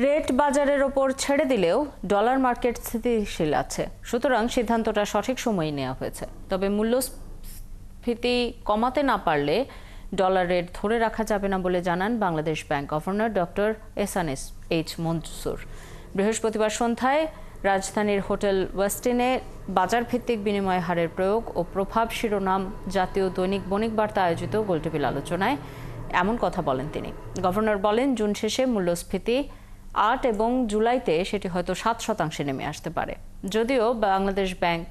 Rate বাজারের ওপর ছেড়ে দিলেও ডলার মার্কেট স্থিতিশীল আছে, সুতরাং সিদ্ধান্তটা সঠিক সময়ে নেওয়া হয়েছে। তবে মূল্যস্ফীতি কমাতে না পারলে ডলার রেট ধরে রাখা যাবে না বলে জানান বাংলাদেশ ব্যাংক গভর্নর ডক্টর এহসান এইচ মনসুর। বৃহস্পতিবার সন্ধ্যায় রাজধানীর হোটেল ওয়েস্টিনে বাজার ভিত্তিক বিনিময় হারের প্রয়োগ ও প্রভাব শিরোনাম জাতীয় দৈনিক বণিক বার্তা আয়োজিত গোলটেবিল আলোচনায় এমন কথা বলেন তিনি। গভর্নর বলেন, জুন শেষে মূল্যস্ফীতি ৮ এবং জুলাইতে সেটি হয়তো ৭% নেমে আসতে পারে। যদিও বাংলাদেশ ব্যাংক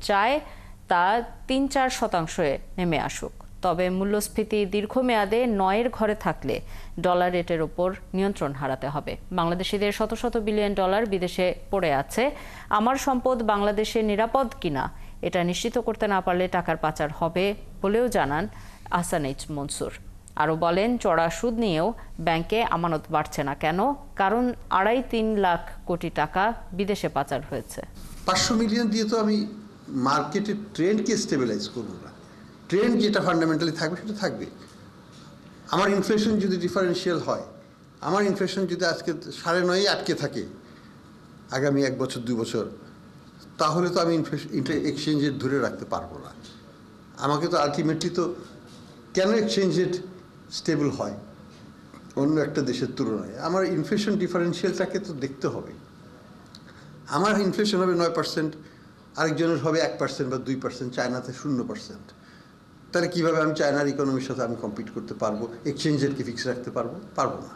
চায় তা ৩-৪% নেমে আসুক। তবে মূল্যস্ফীতি দীর্ঘমেয়াদে ৯-এর ঘরে থাকলে ডলার রেটের ওপর নিয়ন্ত্রণ হারাতে হবে। বাংলাদেশিদের শত শত বিলিয়ন ডলার বিদেশে পড়ে আছে। আমার সম্পদ বাংলাদেশে নিরাপদ কিনা এটা নিশ্চিত করতে না পারলে টাকার পাচার হবে বলেও জানান এহসান এইচ মনসুর। আরও বলেন, চড়া সুদ নিয়েও ব্যাংকে আমানত বাড়ছে না কেন? কারণ ২.৫-৩ লাখ কোটি টাকা বিদেশে পাচার হয়েছে। ৫০০ মিলিয়ন দিয়ে তো আমি মার্কেটের ট্রেন্ডকে স্টেবিলাইজ করব না। ট্রেন্ড যেটা ফান্ডামেন্টালি থাকবে সেটা থাকবে। আমার ইনফ্লেশন যদি ডিফারেন্সিয়াল হয়, আমার ইনফ্লেশন যদি আজকে ৯.৫ আটকে থাকে আগামী ১ বছর ২ বছর, তাহলে তো আমি এক্সচেঞ্জ রেট ধরে রাখতে পারবো না। আমাকে তো আলটিমেটলি তো কেন এক্সচেঞ্জ রেট স্টেবল হয় অন্য একটা দেশের তুলনায়, আমার ইনফ্লেশন ডিফারেন্সিয়ালটাকে তো দেখতে হবে। আমার ইনফ্লেশন হবে ৯%, আরেকজনের হবে ১% বা ২%, চায়নাতে ০%। তাহলে কীভাবে আমি চায়নার ইকোনমির সাথে আমি কম্পিট করতে পারবো? এক্সচেঞ্জ রেটকে ফিক্স রাখতে পারবো না।